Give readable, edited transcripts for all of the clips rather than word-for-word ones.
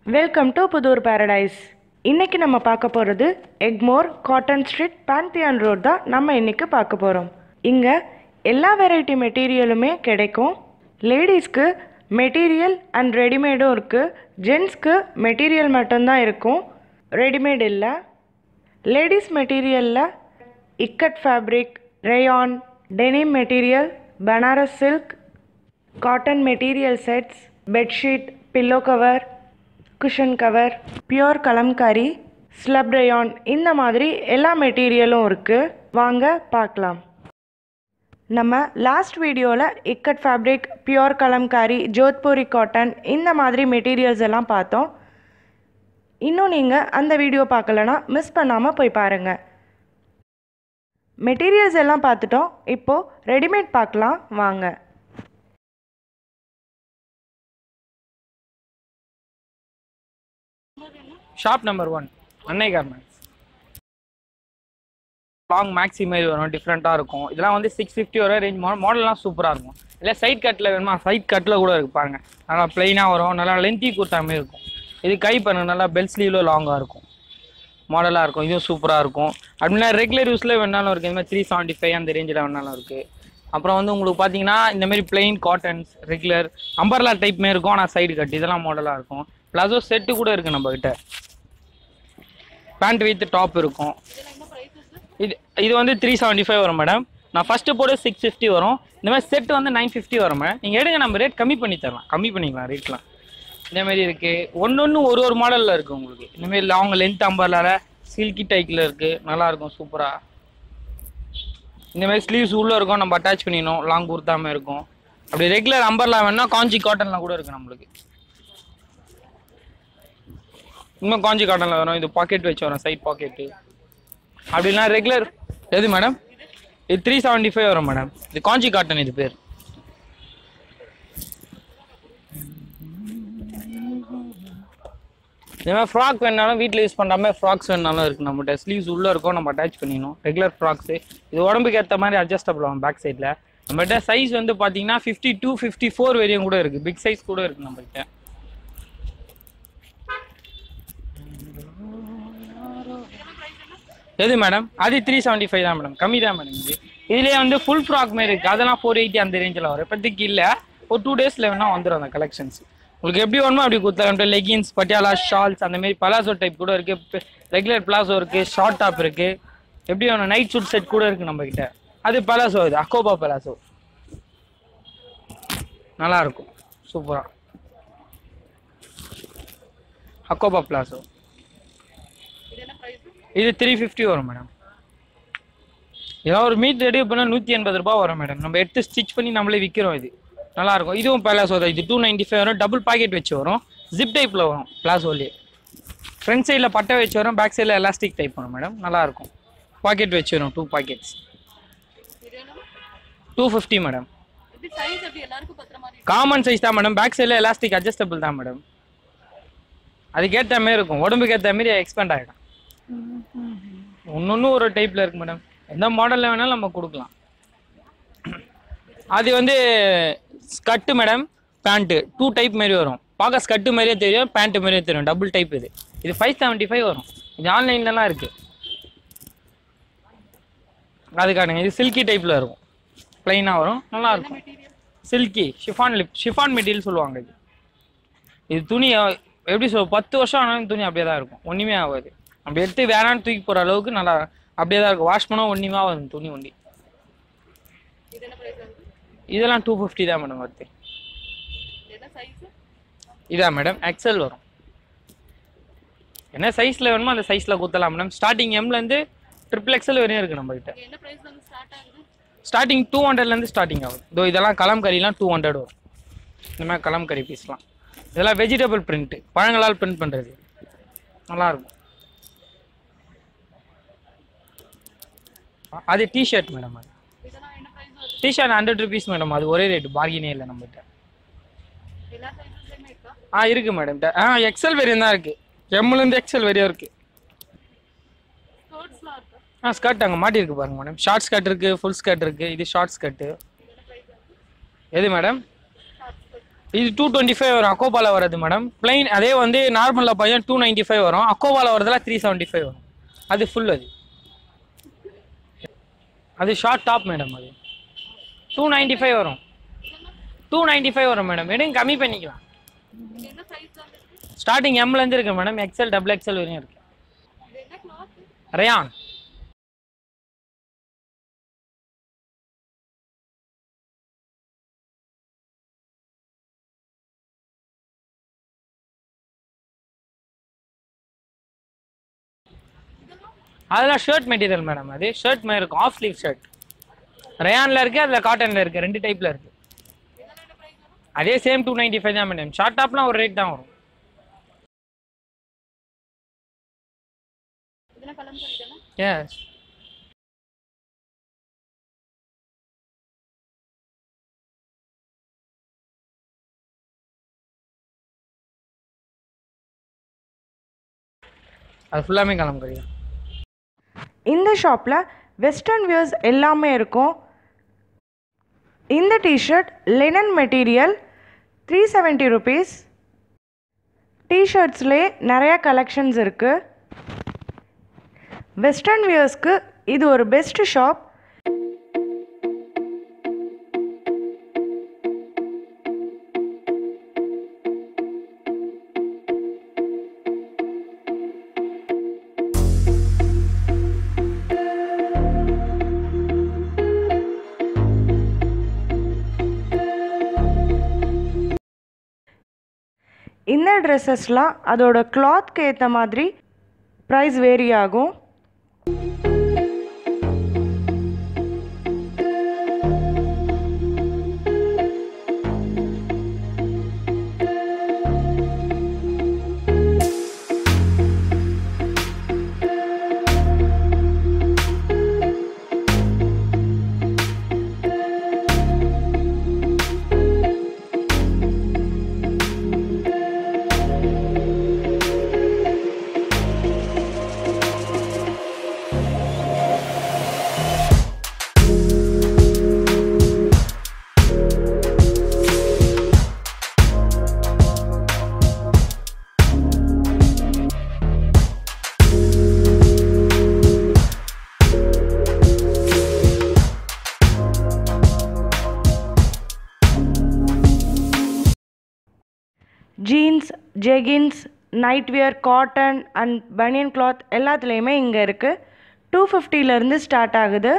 Welcome to Pudur Paradise. இன்றைக்கி நம்ம பார்க்க போகிறது எக்மோர் காட்டன் ஸ்ட்ரீட் பாந்தியான் ரோட் தான் நம்ம இன்றைக்கி பார்க்க போகிறோம். இங்கே எல்லா வெரைட்டி மெட்டீரியலுமே கிடைக்கும். லேடிஸ்க்கு மெட்டீரியல் அண்ட் ரெடிமேடும் இருக்குது. ஜென்ஸ்க்கு மெட்டீரியல் மட்டும்தான் இருக்கும், ரெடிமேட் இல்லை. லேடிஸ் மெட்டீரியலில் ikat fabric, rayon, denim material, Banaras silk, cotton material sets, bedsheet, pillow cover, cushion cover, pure Kalamkari, slub rayon, இந்த மாதிரி எல்லா மெட்டீரியலும் இருக்குது. வாங்க பார்க்கலாம். நம்ம லாஸ்ட் வீடியோவில் ikat fabric, pure Kalamkari, Jodhpuri cotton இந்த மாதிரி மெட்டீரியல்ஸ் எல்லாம் பார்த்தோம். இன்னும் நீங்கள் அந்த வீடியோ பார்க்கலன்னா மிஸ் பண்ணாமல் போய் பாருங்கள். மெட்டீரியல்ஸ் எல்லாம் பார்த்துட்டோம். இப்போது ரெடிமேட் பார்க்கலாம் வாங்க. ஷாப் நம்பர் 1 அன்னை கார்மெண்ட்ஸ். லாங் மேக்ஸி மாதிரி வரும், டிஃப்ரெண்ட்டாக இருக்கும். இதெல்லாம் வந்து 650 வர ரேஞ்ச் மாடல்லாம் சூப்பராக இருக்கும். இல்லை சைட் கட்டில் வேணுமா, சைட் கட்டில் கூட இருக்கு பாருங்க. நல்லா பிளெயினாக வரும், நல்லா லென்த்தி குர்த்தா மாதிரி இருக்கும். இது கை பண்ண நல்லா பெல் ஸ்லீவில் லாங்காக இருக்கும், மாடலாக இருக்கும். இதுவும் சூப்பராக இருக்கும். அப்படின்னா ரெகுலர் யூஸில் வேணாலும் இருக்குது. இந்த மாதிரி 375 அந்த ரேஞ்சில் வேணாலும் இருக்குது. அப்புறம் வந்து உங்களுக்கு பார்த்தீங்கன்னா இந்தமாரி plain cottons, regular umbrella type மாரி இருக்கும். ஆனால் சைடு கட் இதெல்லாம் மாடலாக இருக்கும். ப்ளஸோ செட்டு கூட இருக்குது நம்மக்கிட்ட. பேண்ட் வித் டாப் இருக்கும். இது வந்து 375 வரும் மேடம். நான் ஃபஸ்ட்டு போட 650 வரும். இந்த மாதிரி செட்டு வந்து 950 வரும் மேடம். நீங்கள் எடுங்க, நம்ம ரேட் கம்மி பண்ணி தரலாம், கம்மி பண்ணிக்கலாம் ரேட்லாம். இந்தமாரி இருக்குது. ஒன்று ஒரு மாடலில் இருக்குது உங்களுக்கு. இந்தமாரி லாங் லென்த் அம்பர்லாவில் சில்கி டைக்கில் இருக்குது, நல்லாயிருக்கும் சூப்பராக. இந்தமாதிரி ஸ்லீவ்ஸ் உள்ளே இருக்கும், நம்ம அட்டாச் பண்ணிடணும், லாங் குர்த்தாமல் இருக்கும். அப்படி ரெகுலர் அம்பர்லா வேணுன்னா காஞ்சி காட்டனில் கூட இருக்குது நம்மளுக்கு. இன்னும் காஞ்சி காட்டனில் வரும். இது பாக்கெட் வச்சு வரும், சைட் பாக்கெட்டு. அப்படின்னா ரெகுலர் எது மேடம், இது 375 வரும் மேடம். இது காஞ்சி காட்டன், இது பேர். இதே மாதிரி ஃப்ராக் வேணாலும் வீட்டில் யூஸ் பண்ணுற மாதிரி ஃப்ராக்ஸ் வேணாலும் இருக்குது நம்மகிட்ட. ஸ்லீவ்ஸ் உள்ளே இருக்கும், நம்ம அட்டாச் பண்ணிடணும். ரெகுலர் ஃப்ராக்ஸு இது உடம்புக்கு ஏற்ற மாதிரி அட்ஜஸ்டபிள் ஆகும். பேக் சைடில் நம்மகிட்ட சைஸ் வந்து பார்த்தீங்கன்னா 52, 54 வரையும் கூட இருக்குது. பிக் சைஸ் கூட இருக்குது நம்மகிட்ட. எது மேடம், அது 375 தான் மேடம், கம்மி தான் மேடம். இதுலேயே வந்து ஃபுல் ஃப்ராக் மாதிரி இருக்குது, அதெல்லாம் 480 அந்த ரேஞ்சில் வரும். இப்போதைக்கு இல்லை, ஒரு 2 டேஸில் வேணால் வந்துடும் அந்த கலெக்ஷன்ஸ். உங்களுக்கு எப்படி வேணுமோ அப்படி கொடுத்துருக்கோம். லெகின்ஸ், பட்டியாலா ஷால்ஸ், அந்த மாதிரி பலாசோ டைப் கூட இருக்குது, ரெகுலர் பிளாசோ இருக்குது, ஷார்ட் டாப் இருக்குது. எப்படி வேணும், நைட் சூட் செட் கூட இருக்குது நம்மக்கிட்ட. அது பலாசோ, இது அக்கோபா பலாசோ, நல்லாயிருக்கும் சூப்பராக. அக்கோபா பிளாசோ இது 350 வரும் மேடம். ஏதாவது ஒரு மீட் ரெடி பண்ணால் 180 ரூபா வரும் மேடம். நம்ம எடுத்து ஸ்டிச் பண்ணி நம்மளே விற்கிறோம். இது நல்லாயிருக்கும். இதுவும் பிளாசோ தான். இது 295 வரும். டபுள் பாக்கெட் வச்சு வரும், ஜிப் டைப்பில் வரும். பிளாசோலேயே ஃப்ரண்ட் சைடில் பட்டை வச்சு வரும், பேக் சைடில் எலாஸ்டிக் டைப் வரும் மேடம். நல்லாயிருக்கும். பாக்கெட் வச்சு வரும், 2 பாக்கெட்ஸ். 250 மேடம். காமன் சைஸ் தான் மேடம். பேக் சைடில் எலாஸ்டிக் அட்ஜஸ்டபிள் தான் மேடம். அதுக்கேற்ற மாரி இருக்கும், உடம்புக்கு ஏற்ற மாரி எக்ஸ்பெண்ட் ஆகிடும். ஒன்று ஒரு டைப்பில் இருக்குது மேடம். எந்த மாடலில் வேணாலும் நம்ம கொடுக்கலாம். அது வந்து ஸ்கர்ட்டு மேடம், பேண்ட்டு 2 டைப் மாரி வரும். பார்க்க ஸ்கர்ட்டு மாதிரியே தெரியும், பேண்ட்டு மாதிரியே தெரியும். டபுள் டைப் இது. இது 575 வரும். இது ஆன்லைன்லலாம் இருக்குது. அதுக்கானுங்க. இது சில்கி டைப்பில் இருக்கும், ப்ளைனாக வரும், நல்லாயிருக்கும். சில்கி ஷிஃபான் மெட்டீரியல் சொல்லுவாங்க. இது துணி எப்படி 10 வருஷம் ஆனாலும் துணி அப்படியே தான் இருக்கும், ஒன்றுமே ஆகாது. அப்படி எடுத்து வேணான்னு தூக்கி போகிற அளவுக்கு நல்லா அப்படியே தான் இருக்கும். வாஷ் பண்ணால் ஒன்றுமே ஆகும் துணி ஒண்டி. இதெல்லாம் 250 தான் மேடம் வருது. இதான் மேடம் எக்ஸல் வரும். என்ன சைஸில் வேணுமோ அந்த சைஸில் கொடுத்தலாம் மேடம். ஸ்டார்டிங் எம்லேருந்து XXL வரையும் இருக்குது நம்மகிட்ட. ஸ்டார்டிங் 200லேருந்து ஸ்டார்டிங் ஆகுது. இதோ இதெல்லாம் கலம்கரிலாம் 200 வரும். இந்த மாதிரி கலம்கரி பீஸ்லாம். இதெல்லாம் வெஜிடபிள் பிரிண்ட்டு, பழங்களால் பிரிண்ட் பண்ணுறது, நல்லாயிருக்கும். அது டிஷர்ட் மேடம். அது டிஷர்ட் 100 rupees மேடம். அது ஒரே ரேட்டு, பார்கினே இல்லை நம்மகிட்ட. இருக்குது மேடம். எக்ஸல் வரையும் தான் இருக்குது. எம்லேருந்து எக்ஸல் வரையும் இருக்குது. ஸ்கர்ட் அங்கே மாட்டியிருக்கு பாருங்க மேடம். ஷார்ட் ஸ்கர்ட் இருக்குது, ஃபுல் ஸ்கர்ட் இருக்குது. இது ஷார்ட் ஸ்கர்ட்டு. எது மேடம், இது 225 வரும் அக்கோபால வரது மேடம். பிளைன் அதே வந்து நார்மலில் பார்த்தீங்கன்னா 295 வரும். அக்கோபால வரதுல 375 வரும். அது ஃபுல் அது ஷார்ட் டாப் மேடம். அது 295 வரும். 295 வரும் மேடம். எடுங்க கம்மி பண்ணிக்கலாம். ஸ்டார்டிங் எம்லேருந்து இருக்கு மேடம். எக்ஸ்எல் டபுள் எக்ஸ்எல் வரையும் இருக்கு. ரயான் அதெல்லாம் ஷர்ட் மெட்டீரியல் மேடம். அது ஷர்ட் மாதிரி இருக்கும். ஆஃப் ஸ்லீவ் ஷர்ட் ரயான்ல இருக்கு, அதில் காட்டன்ல இருக்கு. 2 டைப்ல இருக்கு. அதே சேம் 295 தான் மேடம். ஷார்ட் டாப்லாம் ஒரு ரேட் தான் வரும். எஸ் அது ஃபுல்லாமே கலம்கரி. இந்த ஷாப்பில் வெஸ்டர்ன் வியர்ஸ் எல்லாமே இருக்கும். இந்த டிஷர்ட் லினன் மெட்டீரியல் 370 ருபீஸ். டிஷர்ட்ஸ்லேயே நிறையா கலெக்ஷன்ஸ் இருக்குது. வெஸ்டர்ன் வியர்ஸ்க்கு இது ஒரு பெஸ்ட் ஷாப். இந்த ட்ரெஸ்ஸஸ்லாம் அதோட கிளாத்க்கு ஏற்ற மாதிரி ப்ரைஸ் வேரி ஆகும். Jeans, jeggings, night wear, cotton and பனியன் கிளாத் எல்லாத்துலேயுமே இங்கே இருக்குது. 250லேருந்து ஸ்டார்ட் ஆகுது.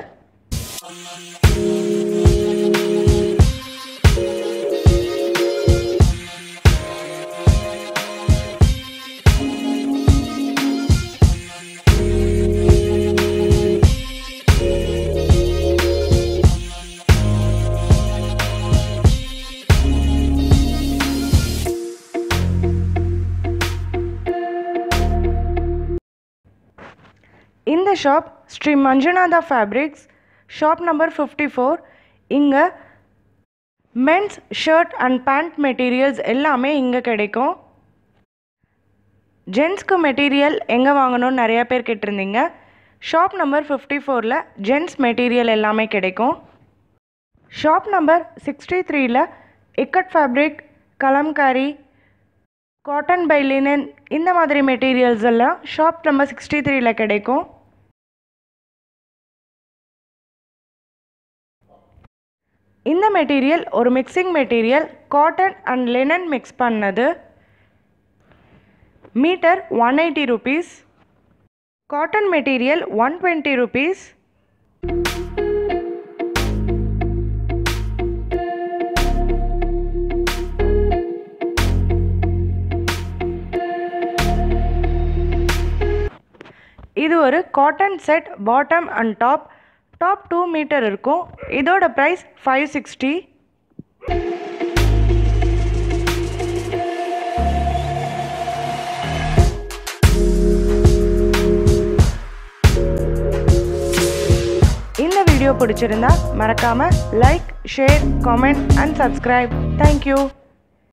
இந்த shop Shri Manjunatha fabrics, shop number 54. இங்கே men's shirt and pant materials எல்லாமே இங்கே கிடைக்கும். ஜென்ஸ்க்கு மெட்டீரியல் எங்கே வாங்கணும்னு நிறையா பேர் கேட்டிருந்தீங்க. ஷாப் நம்பர் 54ல் ஜென்ஸ் மெட்டீரியல் எல்லாமே கிடைக்கும். ஷாப் நம்பர் 63ல் ikat fabric, kalamkari, cotton by linen இந்த மாதிரி மெட்டீரியல்ஸ் எல்லாம் ஷாப் நம்பர் 63ல் கிடைக்கும். இந்த மெட்டீரியல் ஒரு mixing material, cotton and linen mix பண்ணது. Meter 180 rupees. Cotton material 120 rupees. இது ஒரு cotton set, bottom and top. Top 2 meter இருக்கும். இதோட ப்ரைஸ் 560. இந்த வீடியோ பிடிச்சிருந்தா மறக்காம like, share, comment and subscribe. Thank you.